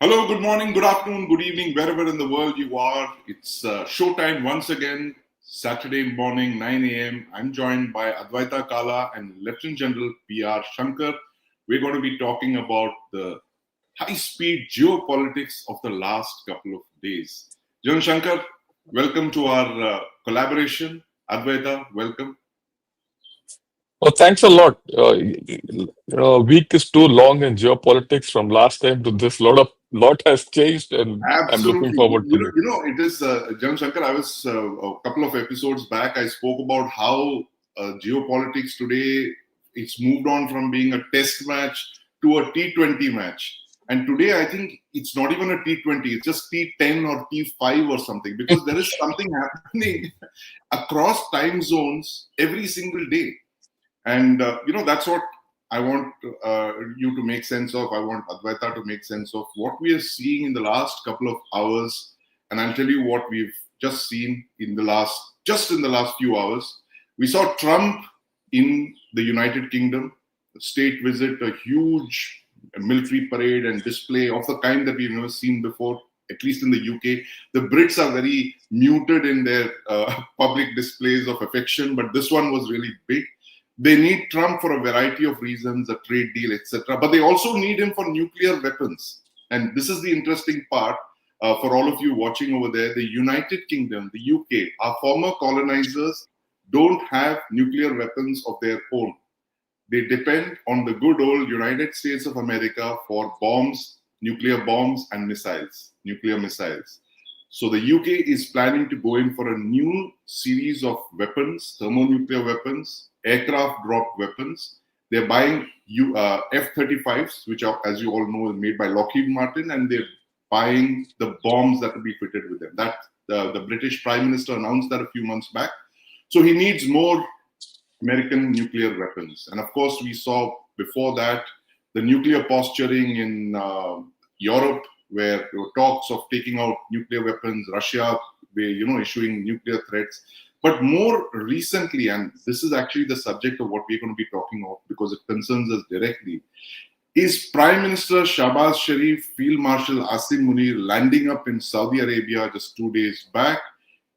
Hello, good morning, good afternoon, good evening, wherever in the world you are. It's showtime once again, Saturday morning, 9 a.m. I'm joined by Advaita Kala and Lieutenant General PR Shankar. We're going to be talking about the high-speed geopolitics of the last couple of days. General Shankar, welcome to our collaboration. Advaita, welcome. Oh, thanks a lot. A week is too long in geopolitics from last time to this. Lot has changed, and I'm looking Absolutely. forward to this. It is, Jan Shankar, I was a couple of episodes back, I spoke about how geopolitics today, it's moved on from being a test match to a T20 match. And today, I think it's not even a T20, it's just T10 or T5 or something, because there is something happening across time zones every single day. And, that's what I want you to make sense of. I want Advaita to make sense of what we are seeing in the last couple of hours. And I'll tell you what we've just seen in the last few hours. We saw Trump in the United Kingdom, a state visit, a huge military parade and display of the kind that we've never seen before, at least in the UK. The Brits are very muted in their public displays of affection, but this one was really big. They need Trump for a variety of reasons, a trade deal, etc. But they also need him for nuclear weapons. And this is the interesting part for all of you watching over there. The United Kingdom, the UK, our former colonizers don't have nuclear weapons of their own. They depend on the good old United States of America for bombs, nuclear bombs, and nuclear missiles. So the UK is planning to go in for a new series of weapons, thermonuclear weapons, aircraft dropped weapons. They're buying F-35s, which are, as you all know, is made by Lockheed Martin, and they're buying the bombs that will be fitted with them. That the British Prime Minister announced that a few months back. So he needs more American nuclear weapons. And of course, we saw before that the nuclear posturing in Europe, where there were talks of taking out nuclear weapons, Russia, issuing nuclear threats. But more recently, and this is actually the subject of what we're going to be talking about because it concerns us directly, is Prime Minister Shahbaz Sharif, Field Marshal Asim Munir landing up in Saudi Arabia just 2 days back.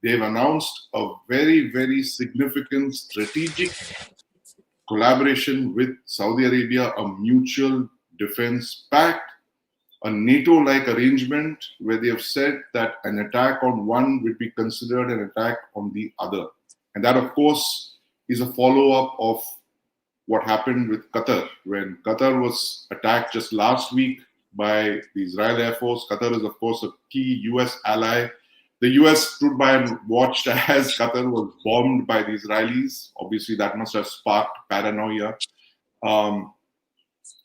They've announced a very, very significant strategic collaboration with Saudi Arabia, a mutual defense pact, a NATO-like arrangement where they have said that an attack on one would be considered an attack on the other. And that, of course, is a follow-up of what happened with Qatar. When Qatar was attacked just last week by the Israel Air Force, Qatar is, of course, a key US ally. The US stood by and watched as Qatar was bombed by the Israelis. Obviously, that must have sparked paranoia.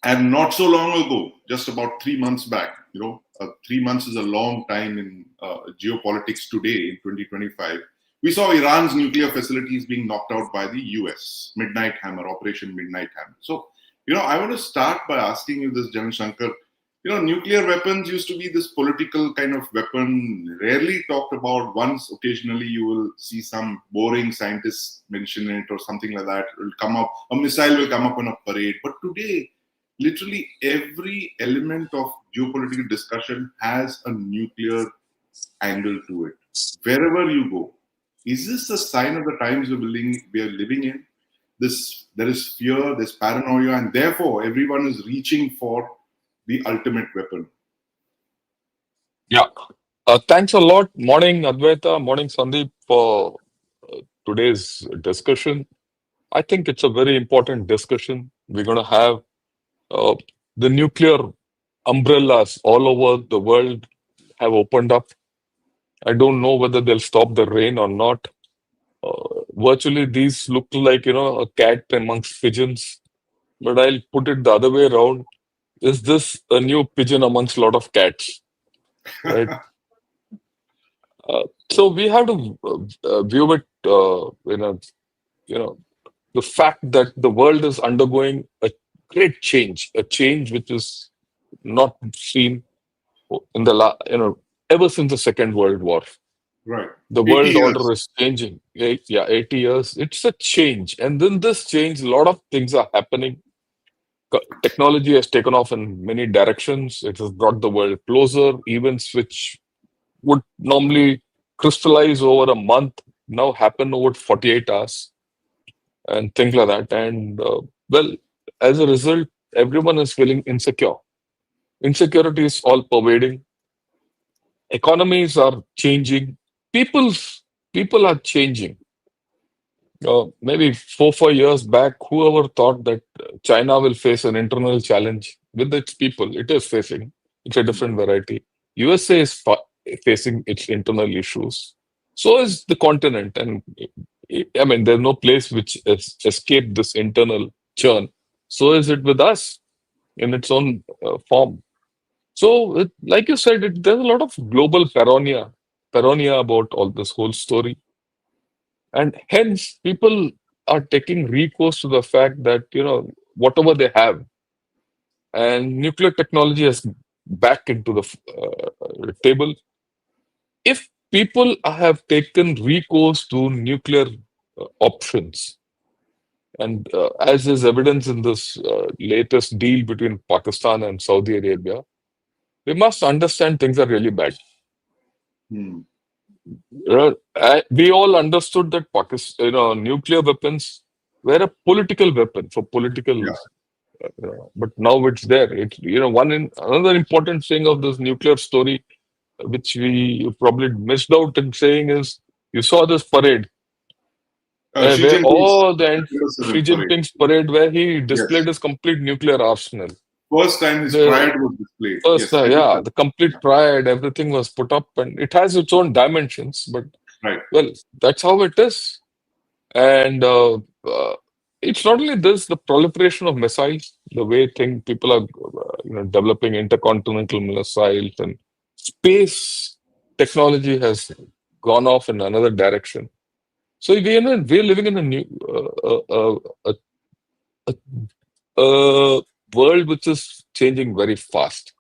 And not so long ago, just about 3 months back, 3 months is a long time in geopolitics today in 2025. We saw Iran's nuclear facilities being knocked out by the US, Midnight Hammer, Operation Midnight Hammer. So, I want to start by asking you this, General Shankar. Nuclear weapons used to be this political kind of weapon, rarely talked about. Once occasionally you will see some boring scientists mention it or something like that. It will come up, a missile will come up on a parade. But today, literally every element of geopolitical discussion has a nuclear angle to it. Wherever you go, is this a sign of the times we are living in? There is fear, there's paranoia, and therefore everyone is reaching for the ultimate weapon. Yeah. Thanks a lot. Morning, Advaita. Morning, Sandeep, for today's discussion. I think it's a very important discussion. We're going to have uh, the nuclear umbrellas all over the world have opened up. I don't know whether they'll stop the rain or not. Virtually, these look like, a cat amongst pigeons. But I'll put it the other way around. Is this a new pigeon amongst a lot of cats? Right? So we have to view it, the fact that the world is undergoing a great change, a change which is not seen in ever since the Second World War. Right. The 80 world years. order is changing. 80 years. It's a change. And then this change, a lot of things are happening. Technology has taken off in many directions. It has brought the world closer. Events which would normally crystallize over a month now happen over 48 hours and things like that. And well, as a result, everyone is feeling insecure. Insecurity is all pervading. Economies are changing. People are changing. Maybe 4 5 years back, whoever thought that China will face an internal challenge with its people? It is facing. It's a different variety. USA is facing its internal issues. So is the continent, and I mean, there's no place which has escaped this internal churn. So is it with us in its own form. So, like you said, there's a lot of global paranoia about all this whole story. And hence, people are taking recourse to the fact that, whatever they have, and nuclear technology has back into the table. If people have taken recourse to nuclear options, and as is evidence in this latest deal between Pakistan and Saudi Arabia, we must understand things are really bad. Hmm. We all understood that Pakistan, nuclear weapons were a political weapon for political. Yeah. But now it's there. It's another important thing of this nuclear story, which we probably missed out in saying, is you saw this parade Xi where Jinping's all the Xi Jerusalem parade. Jinping's parade, where he Yes. displayed his complete nuclear arsenal. First time his The pride was displayed. first, Yes, I did yeah, that. the complete pride, everything was put up, and it has its own dimensions. But Right. well, that's how it is. And it's not only this, the proliferation of missiles, the way people are developing intercontinental missiles, and space technology has gone off in another direction. So we're living in a new world which is changing very fast.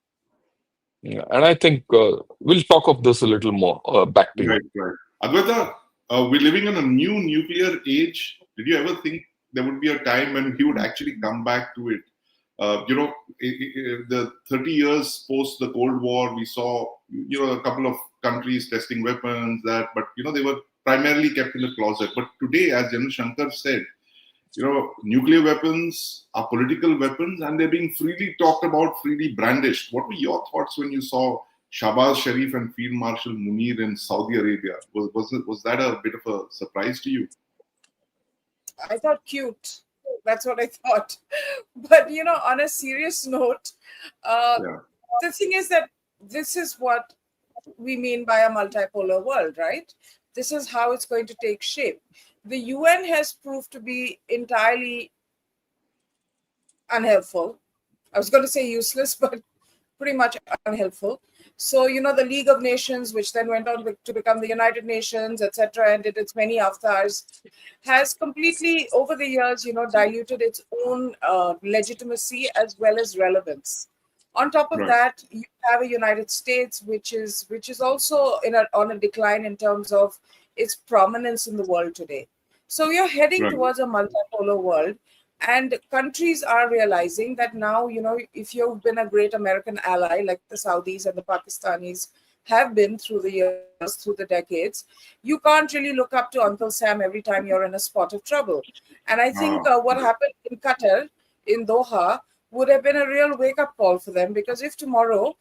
Yeah, and I think we'll talk of this a little more. Back to you. Right, right. Advaita, we're living in a new nuclear age. Did you ever think there would be a time when he would actually come back to it? The 30 years post the Cold War, we saw, a couple of countries testing weapons, but, they were primarily kept in the closet. But today, as General Shankar said, nuclear weapons are political weapons and they're being freely talked about, freely brandished. What were your thoughts when you saw Shahbaz Sharif and Field Marshal Munir in Saudi Arabia? Was that a bit of a surprise to you? I thought cute. That's what I thought. But, on a serious note, the thing is that this is what we mean by a multipolar world, right? This is how it's going to take shape. The UN has proved to be entirely unhelpful. I was going to say useless, but pretty much unhelpful. So, the League of Nations, which then went on to become the United Nations, etc., and did its many avatars, has completely, over the years, diluted its own legitimacy as well as relevance. On top of that, you have a United States, which is also on a decline in terms of its prominence in the world today. So we are heading towards a multipolar world. And countries are realizing that now, if you've been a great American ally, like the Saudis and the Pakistanis have been through the years, through the decades, you can't really look up to Uncle Sam every time you're in a spot of trouble. And I think what happened in Qatar, in Doha, would have been a real wake-up call for them, because if tomorrow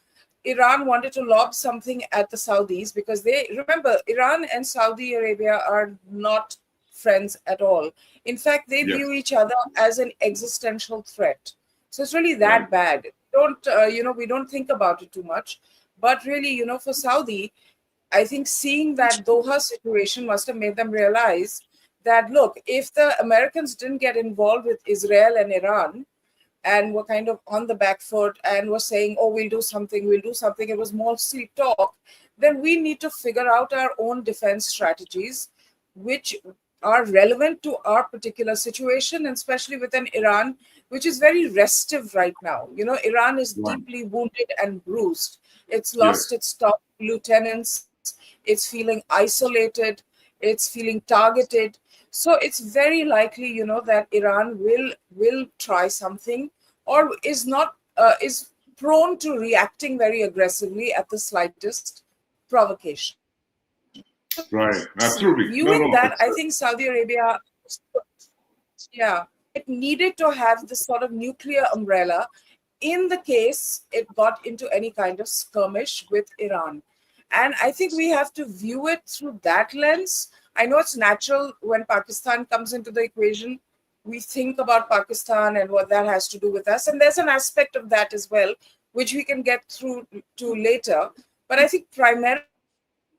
Iran wanted to lob something at the Saudis, because remember, Iran and Saudi Arabia are not friends at all. In fact, they view each other as an existential threat. So it's really that bad. We don't think about it too much. But really, for Saudi, I think seeing that Doha situation must have made them realize that, look, if the Americans didn't get involved with Israel and Iran and were kind of on the back foot and were saying, oh, we'll do something, it was mostly talk, then we need to figure out our own defense strategies, which are relevant to our particular situation, and especially with an Iran which is very restive right now. Iran is deeply wounded and bruised. It's lost its top lieutenants. It's feeling isolated. It's feeling targeted. So it's very likely, that Iran will try something or is not is prone to reacting very aggressively at the slightest provocation. Right. Absolutely. Viewing that, I think Saudi Arabia, it needed to have this sort of nuclear umbrella in the case it got into any kind of skirmish with Iran. And I think we have to view it through that lens. I know it's natural when Pakistan comes into the equation, we think about Pakistan and what that has to do with us. And there's an aspect of that as well, which we can get through to later. But I think primarily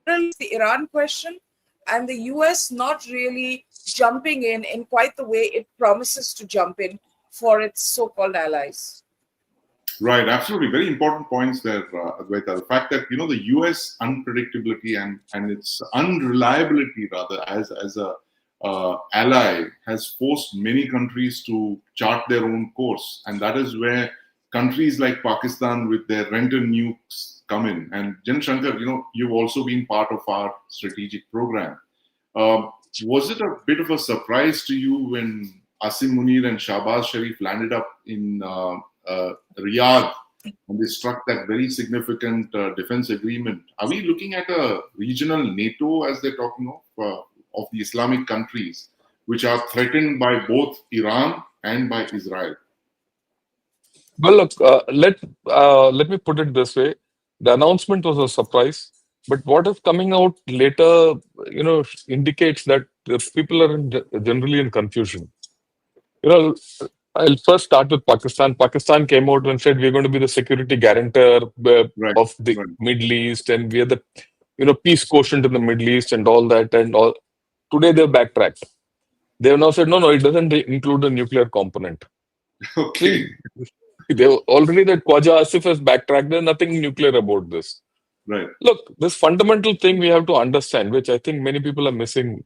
the Iran question and the US not really jumping in quite the way it promises to jump in for its so-called allies. Right, absolutely. Very important points there, Advaita. The fact that, the US unpredictability and its unreliability, rather, as a ally has forced many countries to chart their own course. And that is where countries like Pakistan with their rental nukes come in. And Shankar, you've also been part of our strategic program. Was it a bit of a surprise to you when Asim Munir and Shahbaz Sharif landed up in Riyadh and they struck that very significant defense agreement? Are we looking at a regional NATO, as they're talking of the Islamic countries, which are threatened by both Iran and by Israel? Well, look, let me put it this way. The announcement was a surprise, but what is coming out later, indicates that the people are generally in confusion. I'll first start with Pakistan. Pakistan came out and said we're going to be the security guarantor of the Middle East, and we are the peace quotient in the Middle East and all that. And all today they've backtracked. They have now said no, it doesn't include a nuclear component. Okay. They already that Khwaja Asif has backtracked. There's nothing nuclear about this. Right. Look, this fundamental thing we have to understand, which I think many people are missing.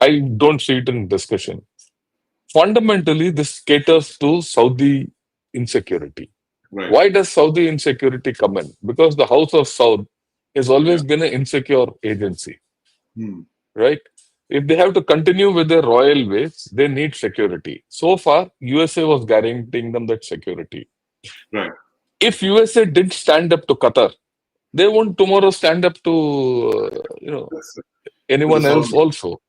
I don't see it in discussion. Fundamentally, this caters to Saudi insecurity. Right. Why does Saudi insecurity come in? Because the House of Saud has always been an insecure agency. Right? If they have to continue with their royal ways, they need security. So far, USA was guaranteeing them that security. Right. If USA did stand up to Qatar, they won't tomorrow stand up to anyone else also.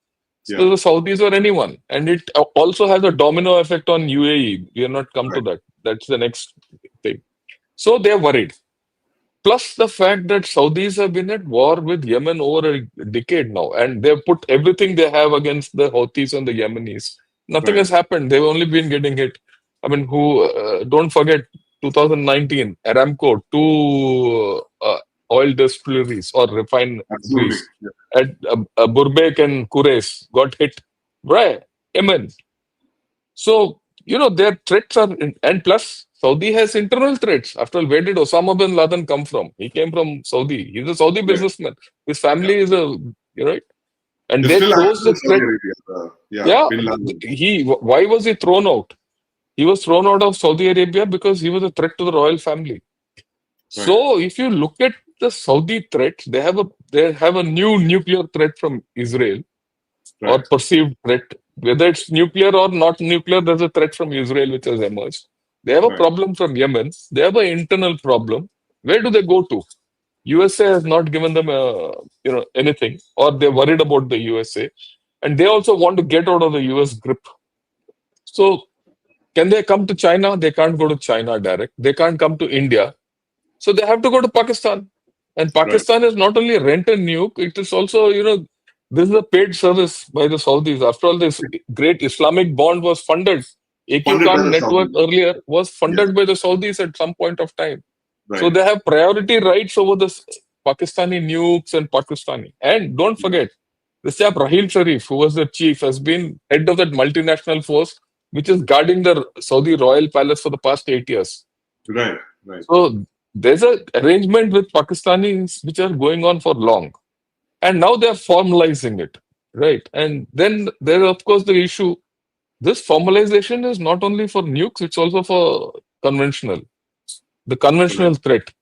So the Saudis or anyone. And it also has a domino effect on UAE. We have not come to that. That's the next thing. So they're worried. Plus the fact that Saudis have been at war with Yemen over a decade now. And they've put everything they have against the Houthis and the Yemenis. Nothing has happened. They've only been getting hit. I mean, don't forget, 2019, Aramco, two oil distilleries or refineries at Burbeck and Quraysh got hit. Right? Yemen. So, their threats are, and plus, Saudi has internal threats. After all, where did Osama bin Laden come from? He came from Saudi. He's a Saudi businessman. His family is right? And they chose the threat. Why was he thrown out? He was thrown out of Saudi Arabia because he was a threat to the royal family. Right. So, if you look at the Saudi threats, they have a new nuclear threat from Israel, or perceived threat. Whether it's nuclear or not nuclear, there's a threat from Israel which has emerged. They have a problem from Yemen. They have an internal problem. Where do they go to? USA has not given them anything, or they're worried about the USA, and they also want to get out of the US grip. So, can they come to China? They can't go to China direct. They can't come to India. So they have to go to Pakistan. And Pakistan is not only rent and nuke, it is also, this is a paid service by the Saudis. After all, this great Islamic bond was funded. AQ network earlier was funded by the Saudis at some point of time. Right. So they have priority rights over the Pakistani nukes and Pakistani. And don't forget, this chap Rahil Sharif, who was the chief, has been head of that multinational force, which is guarding the Saudi royal palace for the past 8 years. Right. So there's an arrangement with Pakistanis which are going on for long. And now they're formalizing it. Right. And then there's, of course, the issue. This formalization is not only for nukes, it's also for conventional. The conventional threat.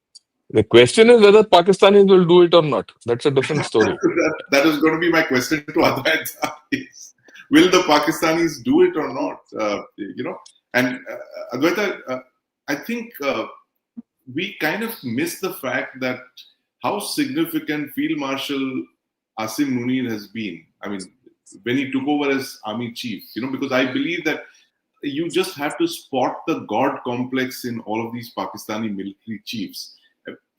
The question is whether Pakistanis will do it or not. That's a different story. That is going to be my question to Advaita. Will the Pakistanis do it or not? And Advaita, I think we kind of miss the fact that how significant Field Marshal Asim Munir has been. I mean, when he took over as army chief, because I believe that you just have to spot the God complex in all of these Pakistani military chiefs.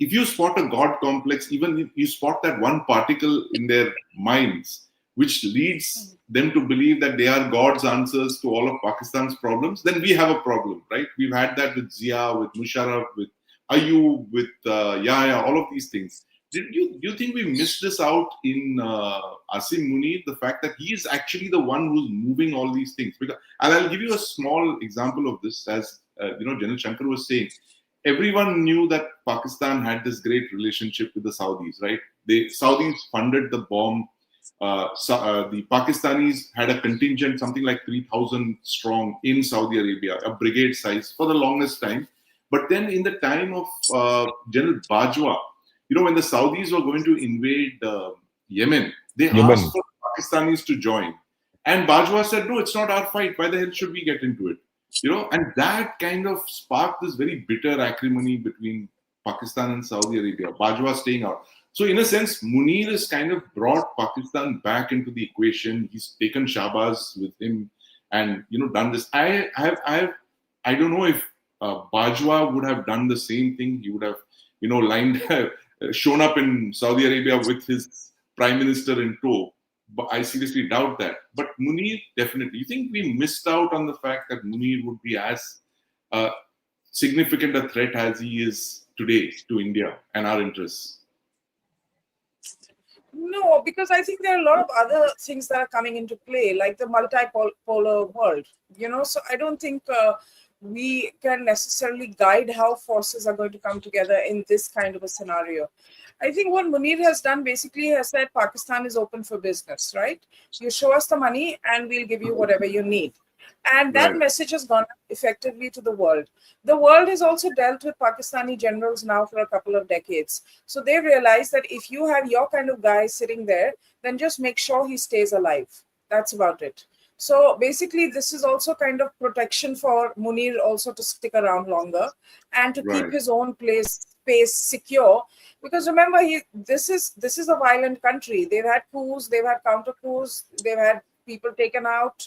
If you spot a God complex, even if you spot that one particle in their minds, which leads them to believe that they are God's answers to all of Pakistan's problems, then we have a problem, right? We've had that with Zia, with Musharraf, with Ayub, with Yahya, all of these things. Do you think we missed this out in Asim Munir, the fact that he is actually the one who's moving all these things? Because, and I'll give you a small example of this, as General Shankar was saying. Everyone knew that Pakistan had this great relationship with the Saudis, right? The Saudis funded the bomb. The Pakistanis had a contingent, something like 3,000 strong in Saudi Arabia, a brigade size for the longest time. But then in the time of General Bajwa, when the Saudis were going to invade Yemen, they asked for Pakistanis to join. And Bajwa said, no, it's not our fight. Why the hell should we get into it? And that kind of sparked this very bitter acrimony between Pakistan and Saudi Arabia. Bajwa staying out. So in a sense, Munir has kind of brought Pakistan back into the equation. He's taken Shahbaz with him and, done this. I don't know if Bajwa would have done the same thing. He would have, shown up in Saudi Arabia with his prime minister in tow. But I seriously doubt that. But Munir, definitely. You think we missed out on the fact that Munir would be as significant a threat as he is today to India and our interests? No, because I think there are a lot of other things that are coming into play, like the multipolar world, so I don't think we can necessarily guide how forces are going to come together in this kind of a scenario. I think what Munir has done basically has said Pakistan is open for business, right? You show us the money and we'll give you whatever you need. And that message has gone effectively to the world. The world has also dealt with Pakistani generals now for a couple of decades. So they realize that if you have your kind of guy sitting there, then just make sure he stays alive. That's about it. So basically, this is also kind of protection for Munir also to stick around longer and to keep his own space secure. Because remember, this is a violent country. They've had coups, they've had counter coups, they've had people taken out.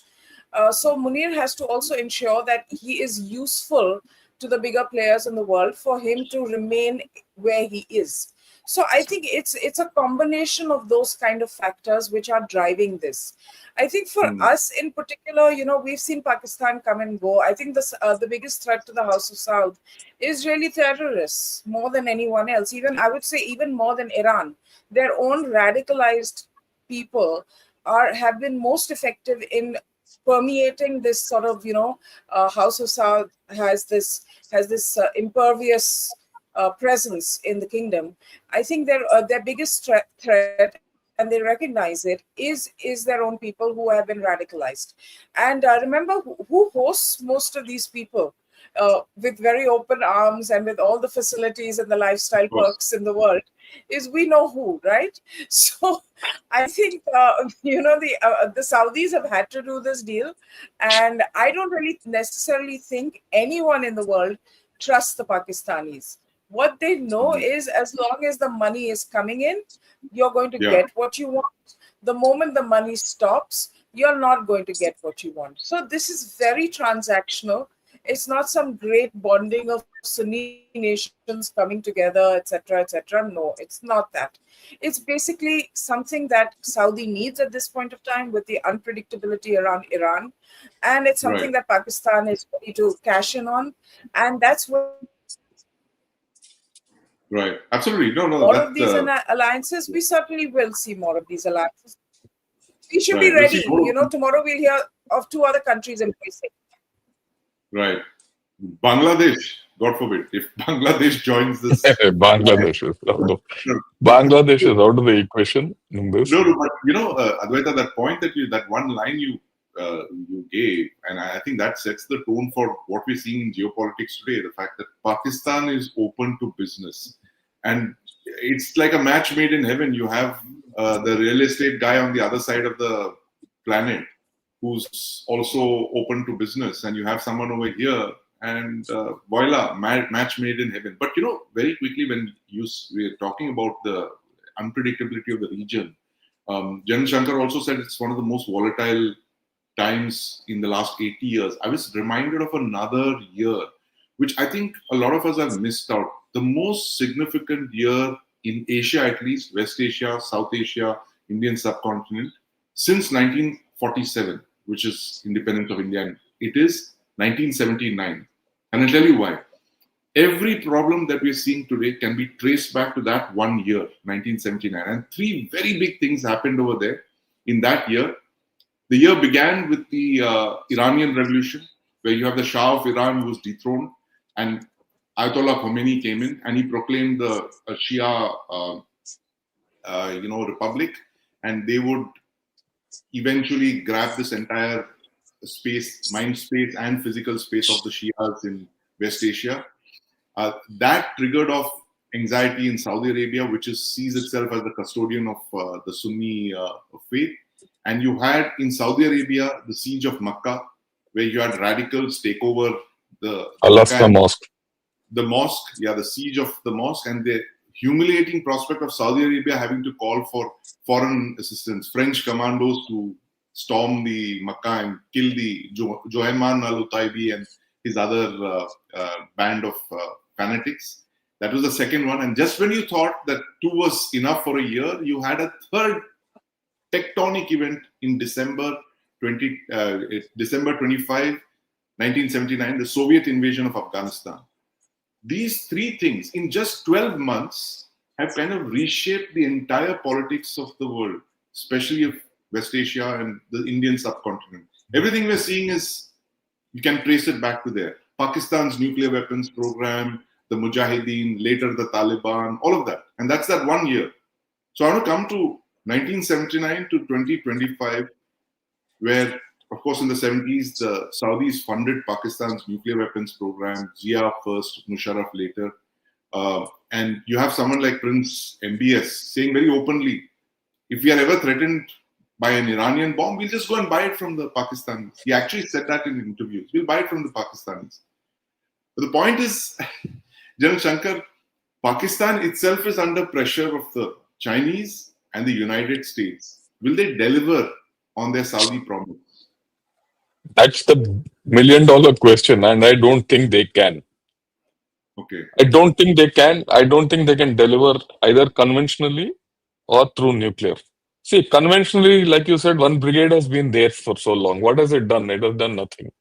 So Munir has to also ensure that he is useful to the bigger players in the world for him to remain where he is. So I think it's a combination of those kind of factors which are driving this. I think for us in particular, we've seen Pakistan come and go. I think the biggest threat to the House of Saud is really terrorists more than anyone else. Even I would say even more than Iran. Their own radicalized people have been most effective in permeating this sort of House of Saud has this impervious presence in the kingdom. I think their biggest threat, and they recognize it, is their own people who have been radicalized. And remember, who hosts most of these people with very open arms and with all the facilities and the lifestyle perks in the world is we know who, right? So I think the Saudis have had to do this deal, and I don't really necessarily think anyone in the world trusts the Pakistanis. What they know is as long as the money is coming in, you're going to get what you want. The moment the money stops, you're not going to get what you want. So this is very transactional. It's not some great bonding of Sunni nations coming together, etc., etc. No, it's not that. It's basically something that Saudi needs at this point of time with the unpredictability around Iran. And it's something that Pakistan is ready to cash in on. And that's what Right. Absolutely. No. More of these alliances, we certainly will see more of these alliances. We should be ready. Tomorrow we'll hear of 2 other countries embracing. Right. Bangladesh, God forbid, if Bangladesh joins this. Bangladesh is out of the equation in this. No, but Advaita, that point that one line you gave, and I think that sets the tone for what we're seeing in geopolitics today, the fact that Pakistan is open to business. And it's like a match made in heaven. You have the real estate guy on the other side of the planet who's also open to business, and you have someone over here, and voila, match made in heaven. But very quickly, when we're talking about the unpredictability of the region, General Shankar also said it's one of the most volatile times in the last 80 years. I was reminded of another year, which I think a lot of us have missed out. The most significant year in Asia, at least, West Asia, South Asia, Indian subcontinent, since 1947, which is independence of India. And it is 1979. And I'll tell you why. Every problem that we're seeing today can be traced back to that one year, 1979. And three very big things happened over there in that year. The year began with the Iranian Revolution, where you have the Shah of Iran who was dethroned, and Ayatollah Khomeini came in and he proclaimed the Shia, republic, and they would eventually grab this entire space, mind space and physical space of the Shias in West Asia. That triggered off anxiety in Saudi Arabia, which sees itself as the custodian of the Sunni faith. And you had in Saudi Arabia the siege of Makkah, where you had radicals take over the Al-Aqsa Mosque. The mosque, the siege of the mosque, and the humiliating prospect of Saudi Arabia having to call for foreign assistance, French commandos to storm the Makkah and kill the Joayman al-Utaibi and his other band of fanatics. That was the second one. And just when you thought that two was enough for a year, you had a third tectonic event in December 25, 1979, the Soviet invasion of Afghanistan. These three things in just 12 months have kind of reshaped the entire politics of the world, especially of West Asia and the Indian subcontinent. Everything we're seeing you can trace it back to there. Pakistan's nuclear weapons program, the Mujahideen, later the Taliban, all of that. And that's that 1 year. So I want to come to 1979 to 2025, where, of course, in the 70s, the Saudis funded Pakistan's nuclear weapons program, Zia first, Musharraf later. And you have someone like Prince MBS saying very openly, if we are ever threatened by an Iranian bomb, we'll just go and buy it from the Pakistanis. He actually said that in interviews. We'll buy it from the Pakistanis. But the point is, General Shankar, Pakistan itself is under pressure of the Chinese and the United States. Will they deliver on their Saudi promise? That's the million-dollar question, and I don't think they can. Okay. I don't think they can. I don't think they can deliver either conventionally or through nuclear. See, conventionally, like you said, one brigade has been there for so long. What has it done? It has done nothing.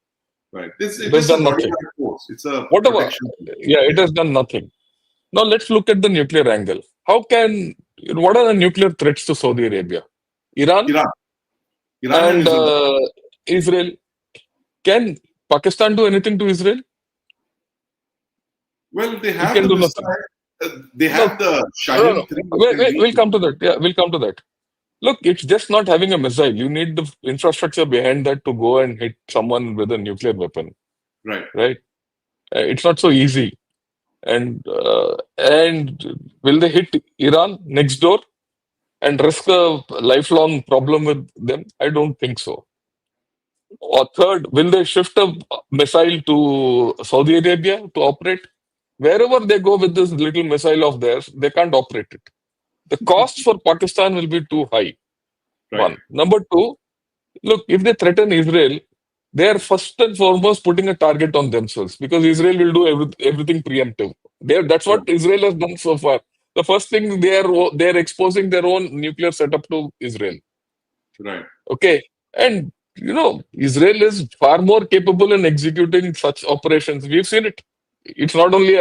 Right. It has done nothing. It's a whatever. protection. Yeah, it has done nothing. Now let's look at the nuclear angle. What are the nuclear threats to Saudi Arabia? Iran and Israel. Can Pakistan do anything to Israel? Well, they have can do the Shining 3. We'll come to that. Yeah, we'll come to that. Look, it's just not having a missile. You need the infrastructure behind that to go and hit someone with a nuclear weapon. Right. It's not so easy. And will they hit Iran next door and risk a lifelong problem with them? I don't think so. Or third, will they shift a missile to Saudi Arabia to operate? Wherever they go with this little missile of theirs, they can't operate it. The cost for Pakistan will be too high. Right. One. Number two, look, if they threaten Israel, they are first and foremost putting a target on themselves, because Israel will do everything preemptive. That's what Israel has done so far. The first thing, they are exposing their own nuclear setup to Israel. Right. Okay. And Israel is far more capable in executing such operations. We've seen it. It's not only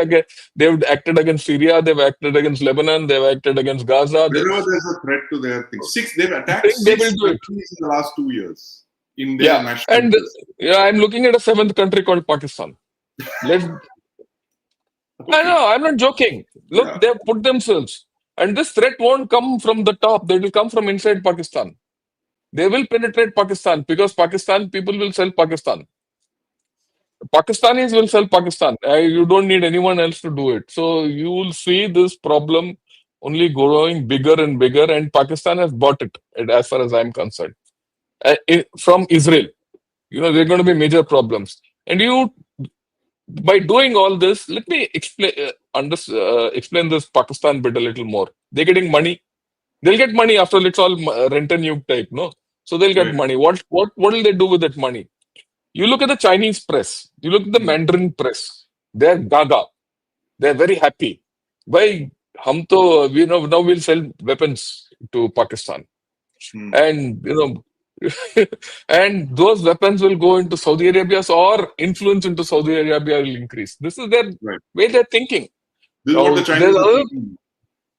they've acted against Syria, they've acted against Lebanon, they've acted against Gaza. Wherever there's a threat to their things. They've attacked 6 countries in the last 2 years in their national. And I'm looking at a 7th country called Pakistan. I know, I'm not joking. Look, they've put themselves. And this threat won't come from the top. They will come from inside Pakistan. They will penetrate Pakistan, because Pakistan people will sell Pakistan. Pakistanis will sell Pakistan. You don't need anyone else to do it. So you will see this problem only growing bigger and bigger, and Pakistan has bought it, as far as I'm concerned. from Israel. There are going to be major problems. And by doing all this, let me explain this Pakistan bit a little more. They're getting money. They'll get money after all. It's all rent and nuke type, no? So they'll get Right. money. What will they do with that money? You look at the Chinese press. You look at the Mandarin press. They're gaga. They're very happy. Why? Now we'll sell weapons to Pakistan, and and those weapons will go into Saudi Arabia, or influence into Saudi Arabia will increase. This is their Right. way they're thinking. This is what the Chinese are thinking.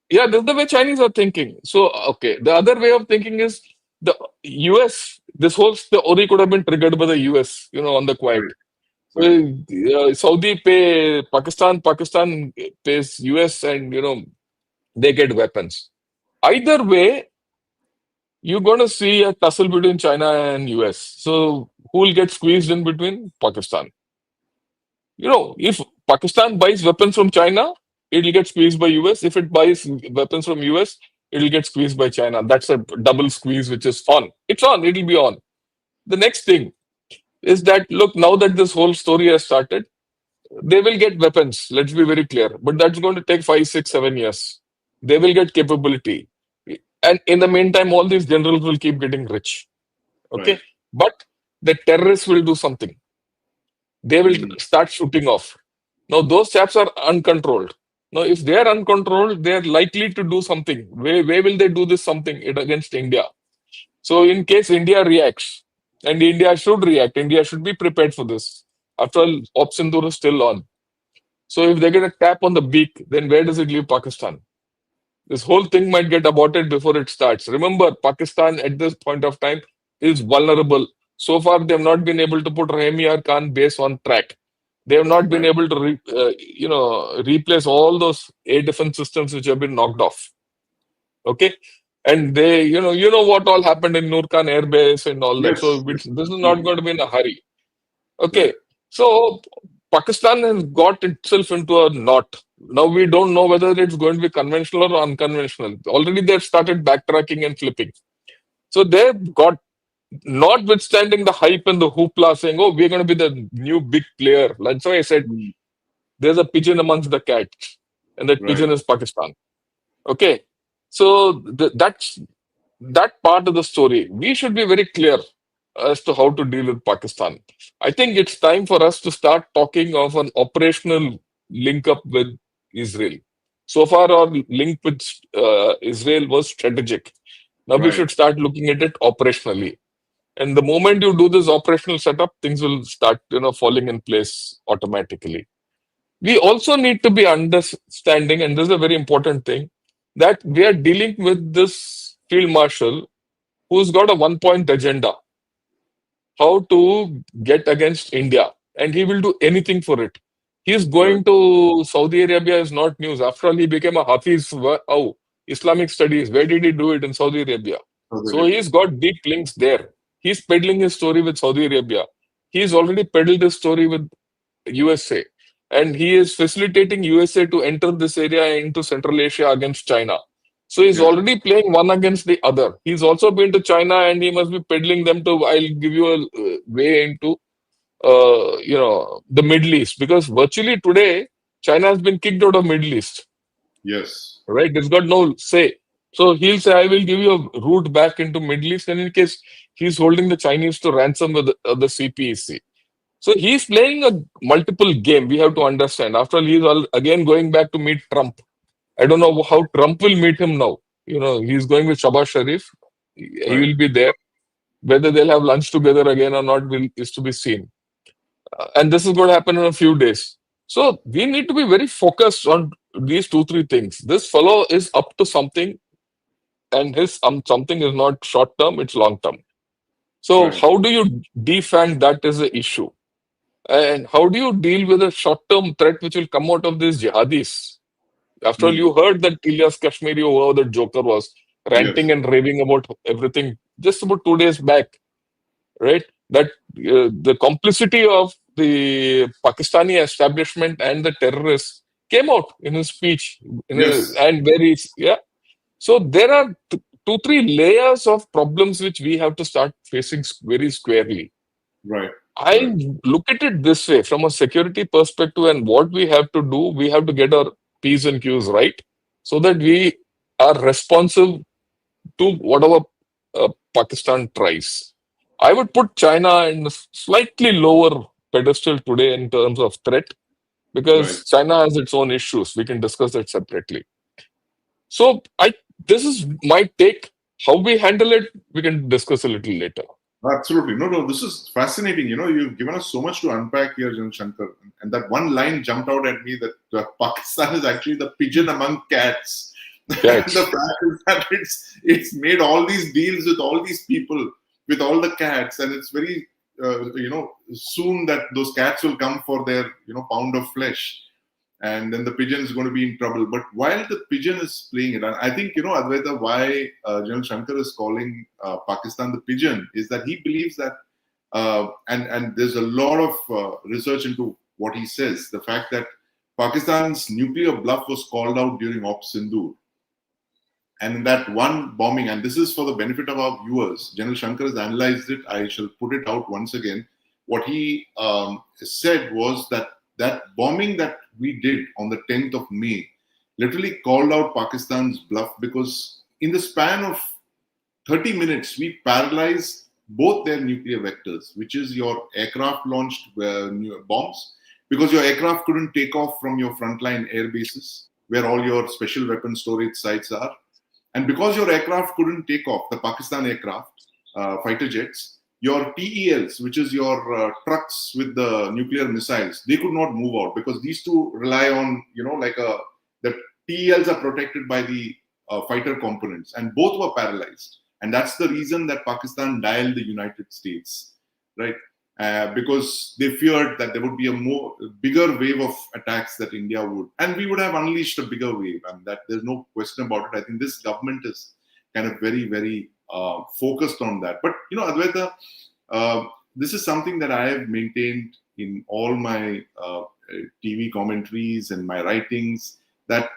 Yeah, this is the way Chinese are thinking. So, okay, the other way of thinking is the US. This whole story could have been triggered by the US, on the quiet. Right. Saudi pay Pakistan, Pakistan pays US, and they get weapons. Either way, you're going to see a tussle between China and US. So who will get squeezed in between? Pakistan. If Pakistan buys weapons from China, it'll get squeezed by US. If it buys weapons from US, it'll get squeezed by China. That's a double squeeze, which is on. It's on. It'll be on. The next thing is that, look, now that this whole story has started, they will get weapons. Let's be very clear. But that's going to take 5, 6, 7 years. They will get capability. And in the meantime, all these generals will keep getting rich. Okay. Right. But the terrorists will do something. They will start shooting off. Now, those chaps are uncontrolled. Now, if they are uncontrolled, they are likely to do something. Where will they do this something against India? So, in case India reacts, and India should react, India should be prepared for this. After all, Op Sindoor is still on. So, if they get a tap on the beak, then where does it leave Pakistan? This whole thing might get aborted before it starts. Remember, Pakistan at this point of time is vulnerable. So far, they have not been able to put Rahim Yar Khan base on track. They have not been able to, replace all those air defense systems which have been knocked off. Okay, and they, you know what all happened in Noor Khan Air Base and all that. Yes. So this is not going to be in a hurry. Okay, Right. so Pakistan has got itself into a knot. Now we don't know whether it's going to be conventional or unconventional. Already they've started backtracking and flipping. So they've got, notwithstanding the hype and the hoopla saying, oh, we're going to be the new big player. That's why I said there's a pigeon amongst the cats, and that pigeon is Pakistan. Okay, so that's that part of the story. We should be very clear as to how to deal with Pakistan. I think it's time for us to start talking of an operational link up with Israel. So far, our link with Israel was strategic. Now we should start looking at it operationally. And the moment you do this operational setup, things will start, falling in place automatically. We also need to be understanding, and this is a very important thing, that we are dealing with this field marshal who's got a one-point agenda: how to get against India, and he will do anything for it. He's going to Saudi Arabia is not news. After all, he became a Hafiz. Islamic studies. Where did he do it? In Saudi Arabia. So he's got deep links there. He's peddling his story with Saudi Arabia. He's already peddled his story with USA. And he is facilitating USA to enter this area into Central Asia against China. So he's already playing one against the other. He's also been to China, and he must be peddling them to, I'll give you a way into, the Middle East. Because virtually today, China has been kicked out of Middle East. Yes. Right? It's got no say. So he'll say, I will give you a route back into Middle East. And in case he's holding the Chinese to ransom with the CPEC. So he's playing a multiple game. We have to understand. After all, he's again going back to meet Trump. I don't know how Trump will meet him now. He's going with Shahbaz Sharif. He will be there. Whether they'll have lunch together again or not is to be seen. And this is going to happen in a few days. So we need to be very focused on these 2-3 things. This fellow is up to something, and his something is not short term, it's long term. So how do you defang that as an issue? And how do you deal with a short term threat which will come out of these jihadis? After all, you heard that Ilyas Kashmiri, whoever the joker was, ranting and raving about everything just about 2 days back, right? That the complicity of the Pakistani establishment and the terrorists came out in his speech, and very, So there are two, three layers of problems which we have to start facing very squarely. Right. I look at it this way from a security perspective, and what we have to do, we have to get our P's and Q's right so that we are responsive to whatever Pakistan tries. I would put China in a slightly lower pedestal today in terms of threat because Right. China has its own issues. We can discuss that separately. So this is my take. How we handle it, we can discuss a little later. Absolutely. No, this is fascinating. You've given us so much to unpack here, Shankar. And that one line jumped out at me that Pakistan is actually the pigeon among cats. Cats. The fact is that it's made all these deals with all these people, with all the cats, and it's very, soon that those cats will come for their, pound of flesh. And then the pigeon is going to be in trouble. But while the pigeon is playing it, and I think, Advaita, why General Shankar is calling Pakistan the pigeon is that he believes that, and there's a lot of research into what he says, the fact that Pakistan's nuclear bluff was called out during Op Sindoor. And in that one bombing, and this is for the benefit of our viewers, General Shankar has analyzed it. I shall put it out once again. What he said was that bombing that we did on the 10th of May literally called out Pakistan's bluff because in the span of 30 minutes, we paralyzed both their nuclear vectors, which is your aircraft-launched bombs, because your aircraft couldn't take off from your frontline air bases, where all your special weapon storage sites are. And because your aircraft couldn't take off, the Pakistan aircraft, fighter jets, your TELs, which is your trucks with the nuclear missiles, they could not move out because these two rely on, the TELs are protected by the fighter components, and both were paralyzed. And that's the reason that Pakistan dialed the United States, right? Because they feared that there would be a bigger wave of attacks that India would, and we would have unleashed a bigger wave, and that there's no question about it. I think this government is kind of very, very focused on that. But Advaita, this is something that I have maintained in all my TV commentaries and my writings, that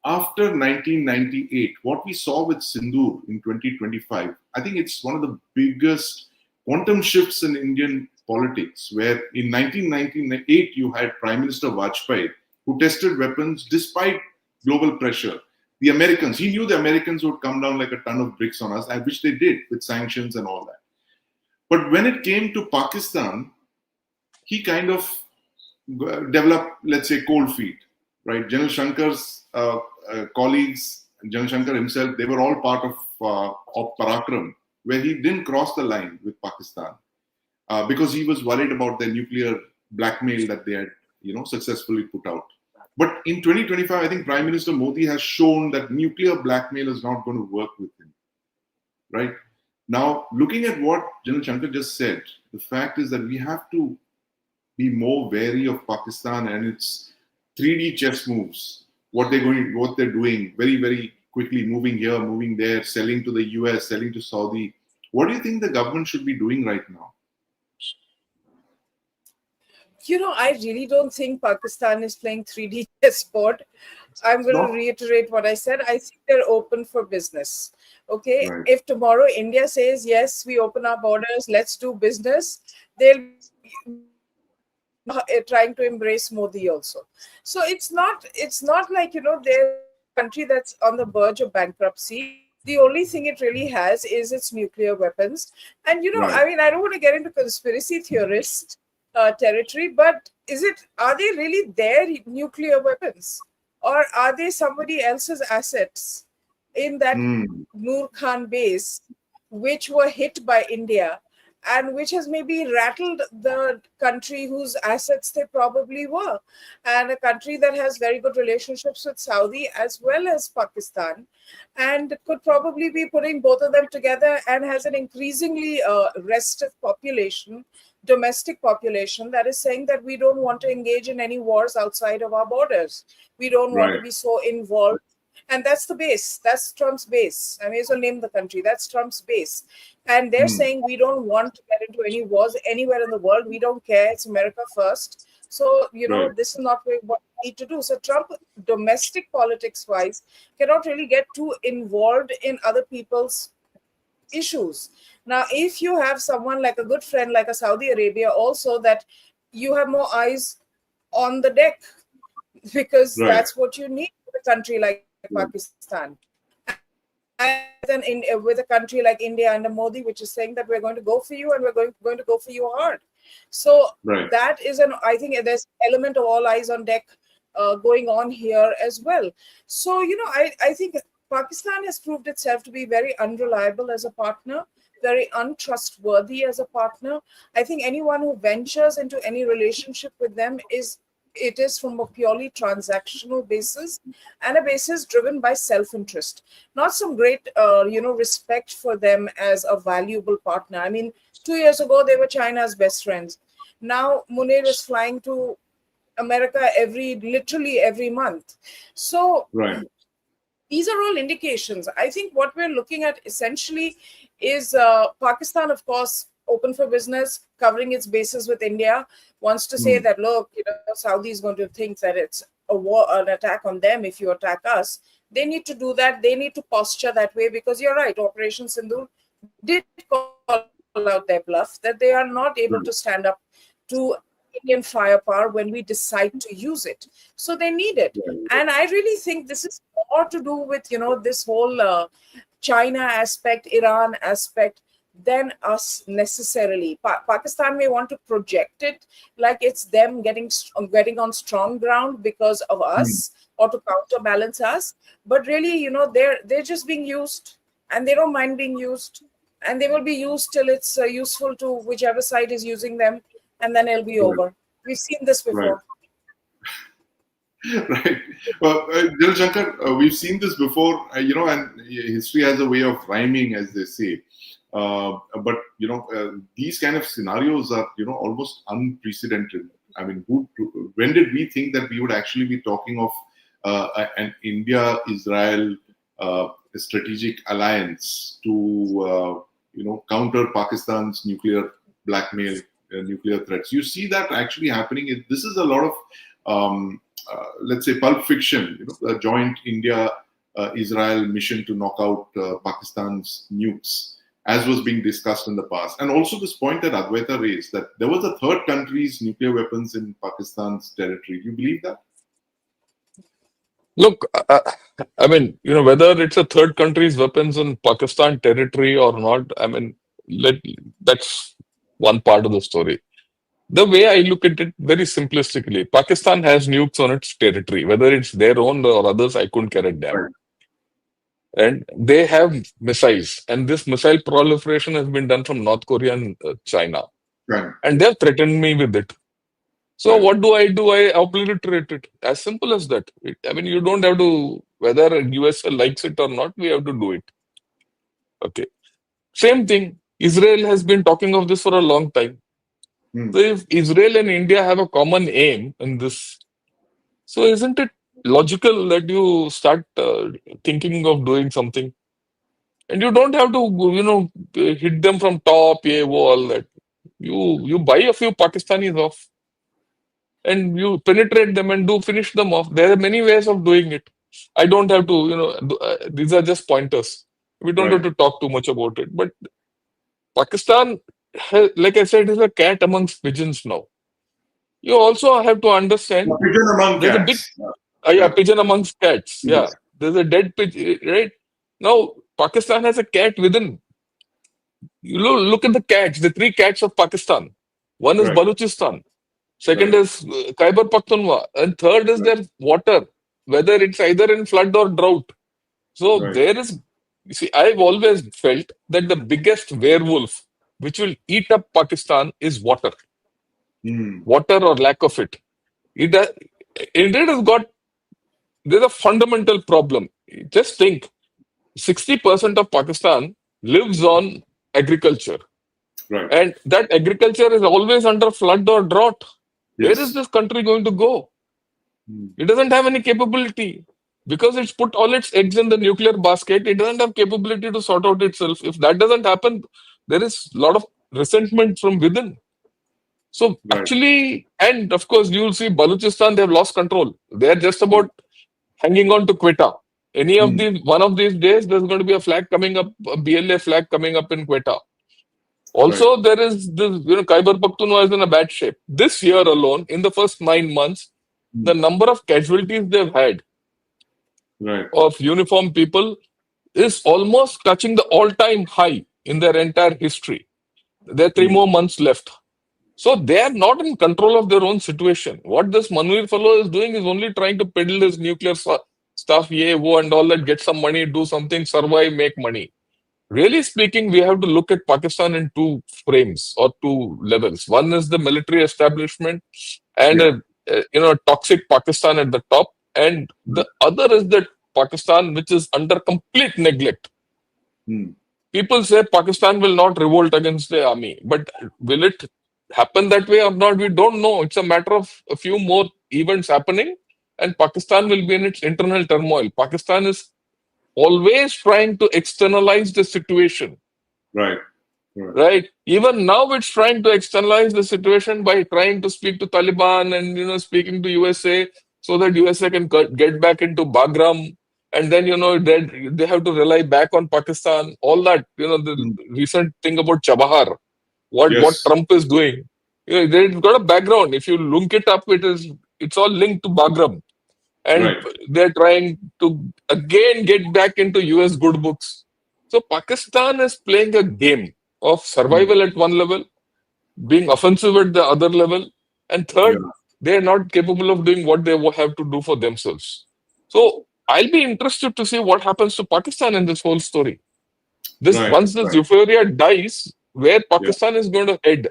after 1998, what we saw with Sindoor in 2025, I think it's one of the biggest quantum shifts in Indian politics, where in 1998 you had Prime Minister Vajpayee, who tested weapons despite global pressure. The Americans, he knew the Americans would come down like a ton of bricks on us, and which they did with sanctions and all that. But when it came to Pakistan, he kind of developed, let's say, cold feet, right? General Shankar's colleagues, General Shankar himself, they were all part of Parakram, where he didn't cross the line with Pakistan because he was worried about the nuclear blackmail that they had, successfully put out. But in 2025, I think Prime Minister Modi has shown that nuclear blackmail is not going to work with him, right? Now, looking at what General Shankar just said, the fact is that we have to be more wary of Pakistan and its 3D chess moves, what they're doing very, very quickly, moving here, moving there, selling to the US, selling to Saudi. What do you think the government should be doing right now? I really don't think Pakistan is playing 3D chessboard. I'm going to reiterate what I said. I think they're open for business. Okay. Right. If tomorrow India says, yes, we open our borders, let's do business, they'll trying to embrace Modi also. So it's not like, they're a country that's on the verge of bankruptcy. The only thing it really has is its nuclear weapons. And, right. I don't want to get into conspiracy theorist territory, but are they really their nuclear weapons, or are they somebody else's assets in that Noor Khan base, which were hit by India and which has maybe rattled the country whose assets they probably were, and a country that has very good relationships with Saudi as well as Pakistan, and could probably be putting both of them together, and has an increasingly restive population, domestic population, that is saying that we don't want to engage in any wars outside of our borders. We don't want to be so involved. And that's the base. That's Trump's base. I may as well name the country. That's Trump's base. And they're saying we don't want to get into any wars anywhere in the world. We don't care. It's America first. So, Right. this is not what we need to do. So Trump, domestic politics wise, cannot really get too involved in other people's issues. Now, if you have someone like a good friend like a Saudi Arabia, also that you have more eyes on the deck, because Right. that's what you need with a country like Pakistan. And then with a country like India under Modi, which is saying that we're going to go for you and we're going to go for you hard. So Right. that is I think there's element of all eyes on deck going on here as well. So, I think Pakistan has proved itself to be very unreliable as a partner, very untrustworthy as a partner. I think anyone who ventures into any relationship with them it is from a purely transactional basis and a basis driven by self-interest, not some great respect for them as a valuable partner. I mean, 2 years ago they were China's best friends. Now Munir is flying to America literally every month. So Right. these are all indications. I think what we're looking at essentially is Pakistan, of course, open for business, covering its bases with India, wants to say that, look, Saudi is going to think that it's a war, an attack on them if you attack us. They need to do that. They need to posture that way, because you're right, Operation Sindoor did call out their bluff, that they are not able to stand up to Indian firepower when we decide to use it. So they need it. And I really think this is more to do with, this whole China aspect, Iran aspect, than us necessarily. Pakistan may want to project it like it's them getting on strong ground because of us or to counterbalance us. But really, they're just being used, and they don't mind being used. And they will be used till it's useful to whichever side is using them, and then it'll be over. We've seen this before. Right. Well, Shankar, we've seen this before, and history has a way of rhyming, as they say. But these kind of scenarios are almost unprecedented. I mean, when did we think that we would actually be talking of an India-Israel strategic alliance to counter Pakistan's nuclear blackmail, nuclear threats? You see that actually happening. This is a lot of let's say Pulp Fiction, a joint India-Israel mission to knock out Pakistan's nukes, as was being discussed in the past. And also this point that Advaita raised, that there was a third country's nuclear weapons in Pakistan's territory. Do you believe that? Look, I mean, whether it's a third country's weapons in Pakistan territory or not, I mean, that's one part of the story. The way I look at it very simplistically, Pakistan has nukes on its territory, whether it's their own or others, I couldn't care a damn. Right. And they have missiles, and this missile proliferation has been done from North Korea and China. Right. And they've threatened me with it. So what do? I obliterate it. As simple as that. I mean, you don't have to, whether USA likes it or not, we have to do it. Okay. Same thing. Israel has been talking of this for a long time. So if Israel and India have a common aim in this, so isn't it logical that you start thinking of doing something? And you don't have to, hit them from top, all that. You buy a few Pakistanis off, and you penetrate them and finish them off. There are many ways of doing it. I don't have to, these are just pointers. We don't have to talk too much about it. But Pakistan, like I said, is a cat amongst pigeons now. You also have to understand. Pigeon among there's cats. A big, pigeon amongst cats. Yes. Yeah, there's a dead pigeon, right? Now, Pakistan has a cat within. You look at the cats, the three cats of Pakistan. One is Balochistan. Second is Khyber Pakhtunkhwa. And third is their water, whether it's either in flood or drought. So there is, you see, I've always felt that the biggest werewolf which will eat up Pakistan is water. Water or lack of it. India has got, there's a fundamental problem. Just think, 60% of Pakistan lives on agriculture. Right. And that agriculture is always under flood or drought. Yes. Where is this country going to go? It doesn't have any capability. Because it's put all its eggs in the nuclear basket, it doesn't have capability to sort out itself. If that doesn't happen, there is a lot of resentment from within. So Right. actually, and of course, you'll see Balochistan, they've lost control. They're just about hanging on to Quetta. One of these days, there's going to be a flag coming up, a BLA flag coming up in Quetta. Also, there is this, Khyber Pakhtunkhwa is in a bad shape. This year alone, in the first 9 months, the number of casualties they've had Right. of uniformed people is almost touching the all-time high in their entire history. There are 3 more months left. So they are not in control of their own situation. What this Manvir fellow is doing is only trying to peddle his nuclear stuff, and all that, get some money, do something, survive, make money. Really speaking, we have to look at Pakistan in 2 frames or 2 levels. One is the military establishment and toxic Pakistan at the top, and the other is the Pakistan which is under complete neglect. People say Pakistan will not revolt against the army, but will it happen that way or not? We don't know. It's a matter of a few more events happening, and Pakistan will be in its internal turmoil. Pakistan is always trying to externalize the situation. Right. Even now, it's trying to externalize the situation by trying to speak to Taliban and speaking to USA so that USA can get back into Bagram, and then they have to rely back on Pakistan. All that the recent thing about Chabahar, what Trump is doing, they've got a background. If you link it up, it's all linked to Bagram. And they're trying to again get back into US good books. So Pakistan is playing a game of survival at one level, being offensive at the other level, and third, they're not capable of doing what they have to do for themselves. So I'll be interested to see what happens to Pakistan in this whole story. Once this euphoria dies, where Pakistan is going to head,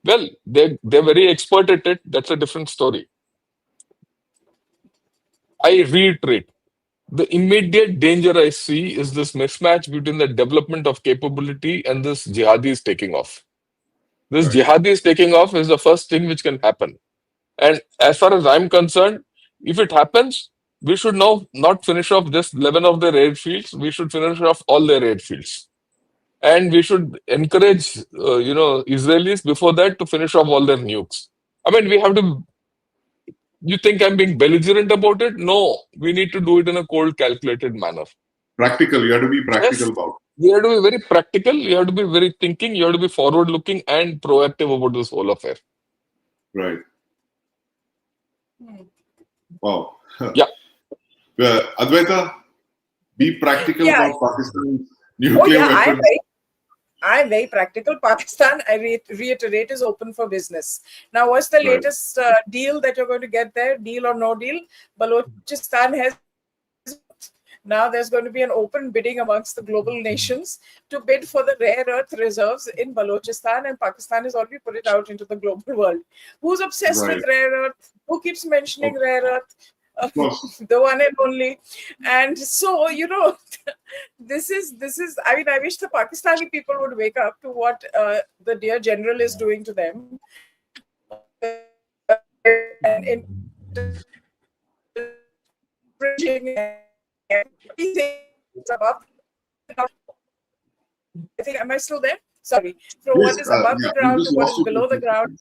well, they're very expert at it. That's a different story. I reiterate, the immediate danger I see is this mismatch between the development of capability and this jihadis taking off. This jihadis taking off is the first thing which can happen. And as far as I'm concerned, if it happens, we should now not finish off just 11 of their airfields. We should finish off all their airfields. And we should encourage, Israelis before that to finish off all their nukes. I mean, we have to. You think I'm being belligerent about it? No, we need to do it in a cold, calculated manner. Practical. You have to be practical about it. You have to be very practical. You have to be very thinking. You have to be forward-looking and proactive about this whole affair. Right. Wow. Yeah. Advaita, be practical about Pakistan's nuclear weapons. I'm very practical. Pakistan, I reiterate, is open for business. Now, what's the latest deal that you're going to get there? Deal or no deal? Balochistan has. Now there's going to be an open bidding amongst the global nations to bid for the rare earth reserves in Balochistan, and Pakistan has already put it out into the global world. Who's obsessed with rare earth? Who keeps mentioning rare earth? The one and only. And so, this is, I mean, I wish the Pakistani people would wake up to what the dear general is doing to them. And I think, am I still there? Sorry. From what is above the ground to what is below the ground.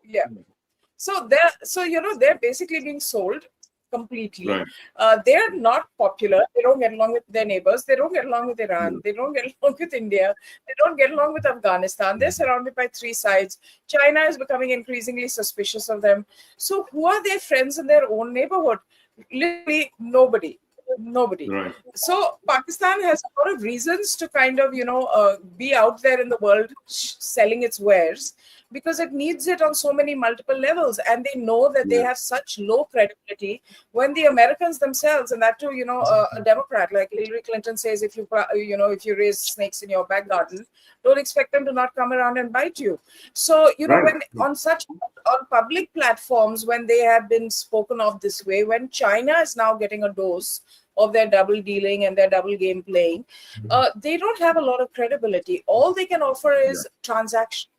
Yeah. So they're basically being sold completely. They're not popular. They don't get along with their neighbors. They don't get along with Iran. They don't get along with India. They don't get along with Afghanistan. They're surrounded by 3 sides. China is becoming increasingly suspicious of them. So who are their friends in their own neighborhood? Literally nobody. So Pakistan has a lot of reasons to kind of, be out there in the world selling its wares, because it needs it on so many multiple levels, and they know that they have such low credibility when the Americans themselves, and that too, a Democrat like Hillary Clinton says, if you raise snakes in your back garden, don't expect them to not come around and bite you. So, when on public platforms, when they have been spoken of this way, when China is now getting a dose of their double dealing and their double game playing, they don't have a lot of credibility. All they can offer is transaction.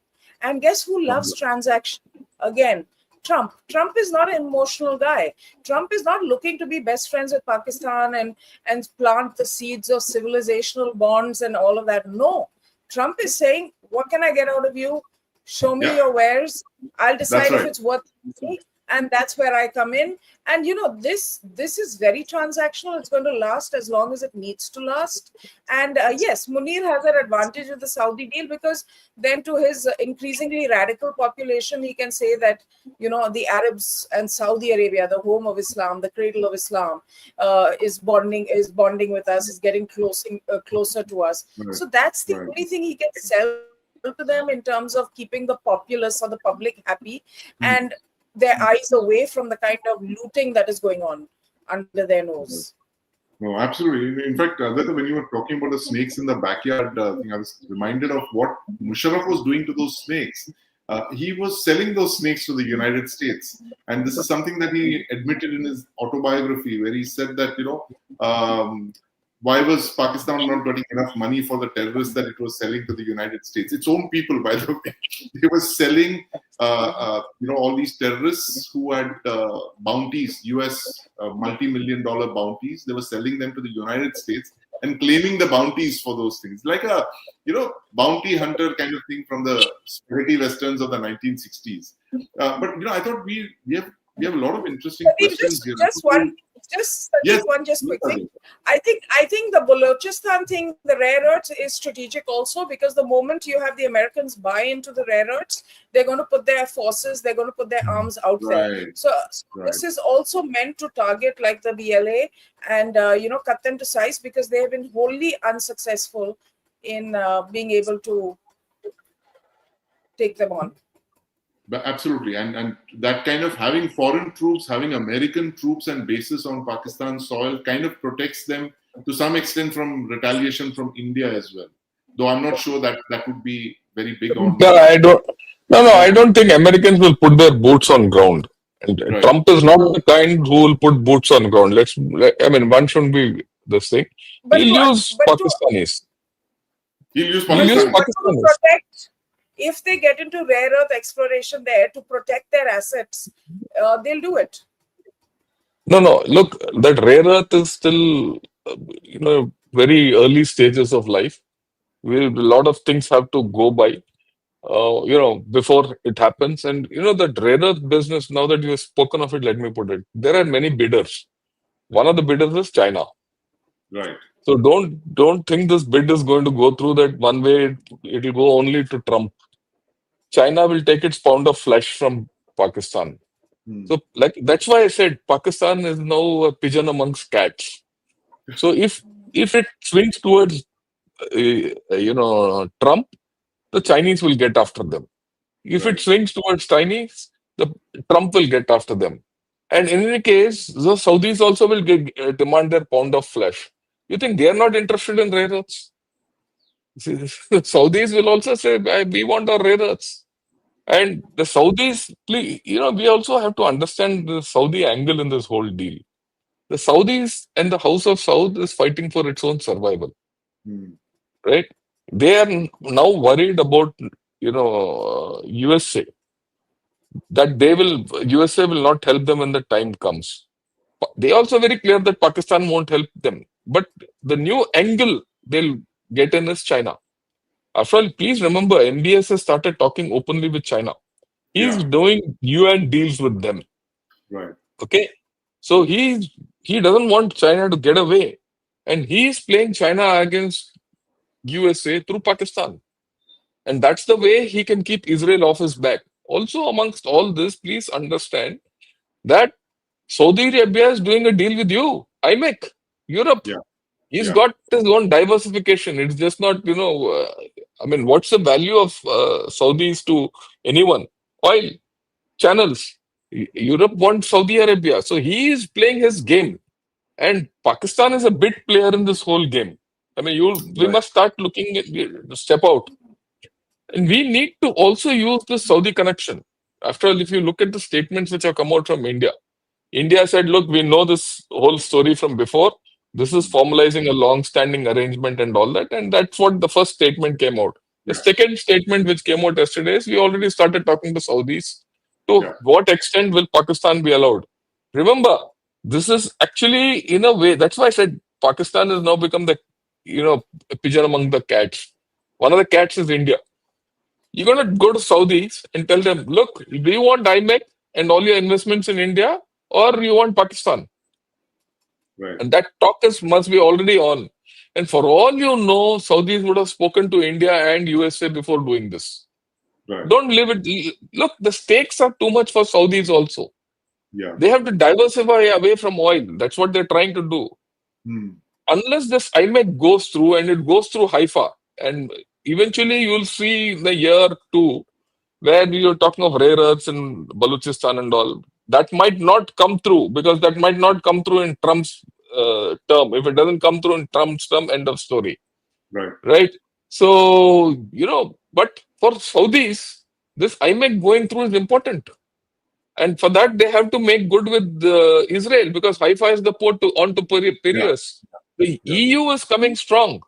And guess who loves transaction? Again, Trump. Trump is not an emotional guy. Trump is not looking to be best friends with Pakistan and plant the seeds of civilizational bonds and all of that. No. Trump is saying, what can I get out of you? Show me Yeah. your wares. I'll decide if right. it's worth it, and that's where I come in. And this is very transactional. It's going to last as long as it needs to last. And yes, Munir has an advantage with the Saudi deal, because then to his increasingly radical population, he can say that the Arabs and Saudi Arabia, the home of Islam, the cradle of Islam, is bonding with us, is getting closer to us. Right. So that's the Right. only thing he can sell to them in terms of keeping the populace or the public happy, and their eyes away from the kind of looting that is going on under their nose. No, absolutely. In fact, Advaita, when you were talking about the snakes in the backyard thing, I was reminded of what Musharraf was doing to those snakes. He was selling those snakes to the United States. And this is something that he admitted in his autobiography, where he said that, why was Pakistan not getting enough money for the terrorists that it was selling to the United States? Its own people, by the way. They were selling, all these terrorists who had bounties, US multi-million-dollar bounties. They were selling them to the United States and claiming the bounties for those things, like a bounty hunter kind of thing from the spaghetti westerns of the 1960s. But I thought we have a lot of interesting questions here. Just quick thing. I think the Balochistan thing, the rare earths, is strategic also, because the moment you have the Americans buy into the rare earths, they're going to put their forces, they're going to put their arms out there. So this is also meant to target like the BLA and cut them to size, because they have been wholly unsuccessful in being able to take them on. But absolutely, and that kind of having foreign troops, having American troops and bases on Pakistan soil kind of protects them to some extent from retaliation from India as well. Though I'm not sure that would be very big on. I don't think Americans will put their boots on ground. And Right. Trump is not the kind who will put boots on ground. One shouldn't be this thing. He'll use Pakistanis. He'll use Pakistanis. To protect, if they get into rare earth exploration there to protect their assets, they'll do it. No. Look, that rare earth is still, very early stages of life. A lot of things have to go by, before it happens. And, that rare earth business, now that you have spoken of it, let me put it. There are many bidders. One of the bidders is China. Right. So don't think this bid is going to go through that one way. It will go only to Trump. China will take its pound of flesh from Pakistan. So, that's why I said Pakistan is now a pigeon amongst cats. So if it swings towards, Trump, the Chinese will get after them. If it swings towards Chinese, the Trump will get after them. And in any case, the Saudis also will demand their pound of flesh. You think they are not interested in rare earths? Saudis will also say, we want our rare earths. And the Saudis, we also have to understand the Saudi angle in this whole deal. The Saudis and the House of Saud is fighting for its own survival. Right? They are now worried about, USA. That USA will not help them when the time comes. They are also very clear that Pakistan won't help them. But the new angle they'll get in is China. After all, please remember, MBS has started talking openly with China. He's doing UN deals with them. Right. Okay. So he doesn't want China to get away. And he's playing China against USA through Pakistan. And that's the way he can keep Israel off his back. Also, amongst all this, please understand that Saudi Arabia is doing a deal with you, IMEC, Europe. He's got his own diversification. It's just not, what's the value of Saudis to anyone? Oil, channels. Europe wants Saudi Arabia. So he is playing his game. And Pakistan is a big player in this whole game. We must start looking at step out. And we need to also use the Saudi connection. After all, if you look at the statements which have come out from India, India said, look, we know this whole story from before. This is formalizing a long-standing arrangement and all that. And that's what the first statement came out. The second statement which came out yesterday is we already started talking to Saudis. To what extent will Pakistan be allowed? Remember, this is actually, in a way, that's why I said Pakistan has now become the, pigeon among the cats. One of the cats is India. You're going to go to Saudis and tell them, look, do you want IMEC and all your investments in India, or you want Pakistan? Right. And that talk must be already on. And for all you know, Saudis would have spoken to India and USA before doing this. Right. Don't leave it. Look, the stakes are too much for Saudis also. Yeah. They have to diversify away from oil. That's what they're trying to do. Unless this IMEC goes through, and it goes through Haifa, and eventually you'll see the year 2 where you're talking of rare earths in Balochistan and all. That might not come through, because that might not come through in Trump's term. If it doesn't come through in Trump's term, end of story. Right. Right? So, but for Saudis, this IMEC going through is important. And for that, they have to make good with Israel, because Haifa is the port onto Piraeus. The EU is coming strong.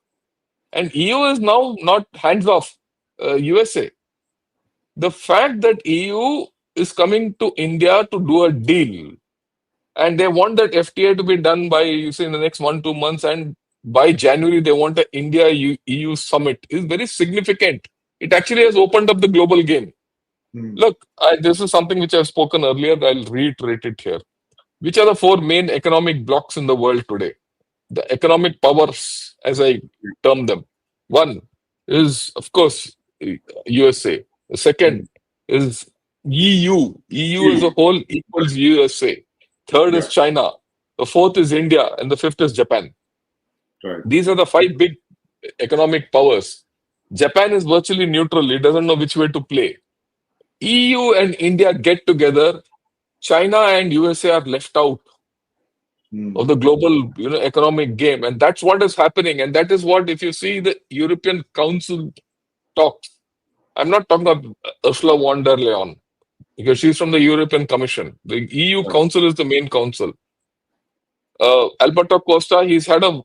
And EU is now not hands off USA. The fact that EU is coming to India to do a deal, and they want that FTA to be done by, in the next 1-2 months, and by January they want an India-EU summit, is very significant. It actually has opened up the global game. Look, this is something which I've spoken earlier. I'll reiterate it here. Which are the 4 main economic blocks in the world today? The economic powers, as I term them. One is, of course, USA. The second is EU. EU as a whole equals USA. Third is China. The fourth is India. And the fifth is Japan. Right. These are the 5 big economic powers. Japan is virtually neutral. It doesn't know which way to play. EU and India get together. China and USA are left out of the global economic game. And that's what is happening. And that is what, if you see the European Council talks, I'm not talking about Ursula von der Leyen, because she's from the European Commission. The EU Council is the main council. Alberto Costa, he's had a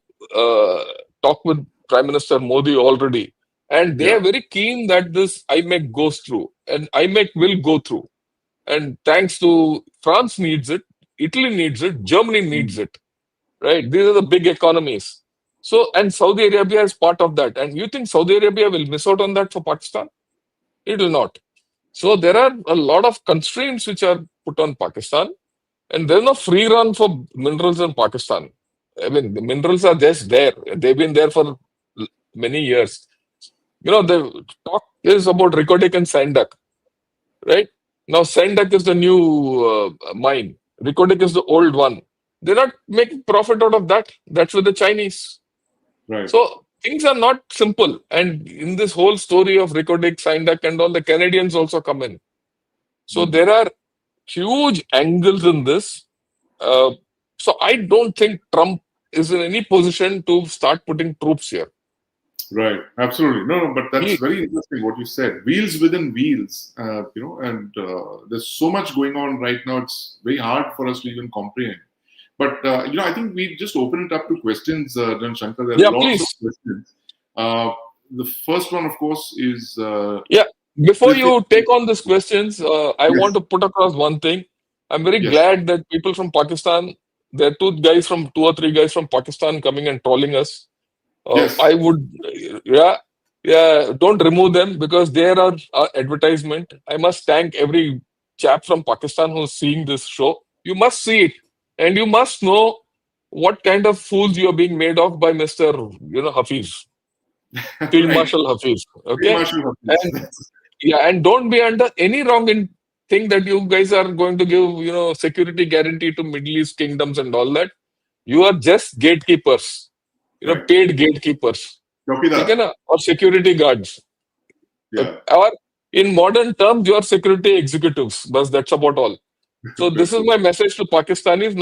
talk with Prime Minister Modi already. And they are very keen that this IMEC goes through. And IMEC will go through. And thanks to France needs it, Italy needs it, Germany needs it. Right? These are the big economies. So, and Saudi Arabia is part of that. And you think Saudi Arabia will miss out on that for Pakistan? It will not. So there are a lot of constraints which are put on Pakistan. And there's no free run for minerals in Pakistan. I mean, the minerals are just there. They've been there for many years. The talk is about Ricodic and Sandak, right? Now, Sandak is the new mine. Ricodic is the old one. They're not making profit out of that. That's with the Chinese. Right. So things are not simple. And in this whole story of Ricodic, Sandak and all, the Canadians also come in. So there are huge angles in this. So I don't think Trump is in any position to start putting troops here. Right, absolutely. No, but that's very interesting what you said. Wheels within wheels, and there's so much going on right now. It's very hard for us to even comprehend. But, I think we just open it up to questions, Shankar. There are lots of questions. The first one, of course, is... Before you take on these questions, I want to put across one thing. I'm very glad that people from Pakistan, there are 2 or 3 guys from Pakistan coming and trolling us. I would, don't remove them, because they are our advertisement. I must thank every chap from Pakistan who's seeing this show. You must see it, and you must know what kind of fools you are being made of by Mr. Hafiz, Field Marshal Hafiz. Okay, Marshal Hafiz. And don't be under any wrong thing that you guys are going to give, security guarantee to Middle East kingdoms and all that. You are just gatekeepers. Paid gatekeepers, or security guards. Or in modern terms, you are security executives, but that's about all. So this is my message to Pakistanis.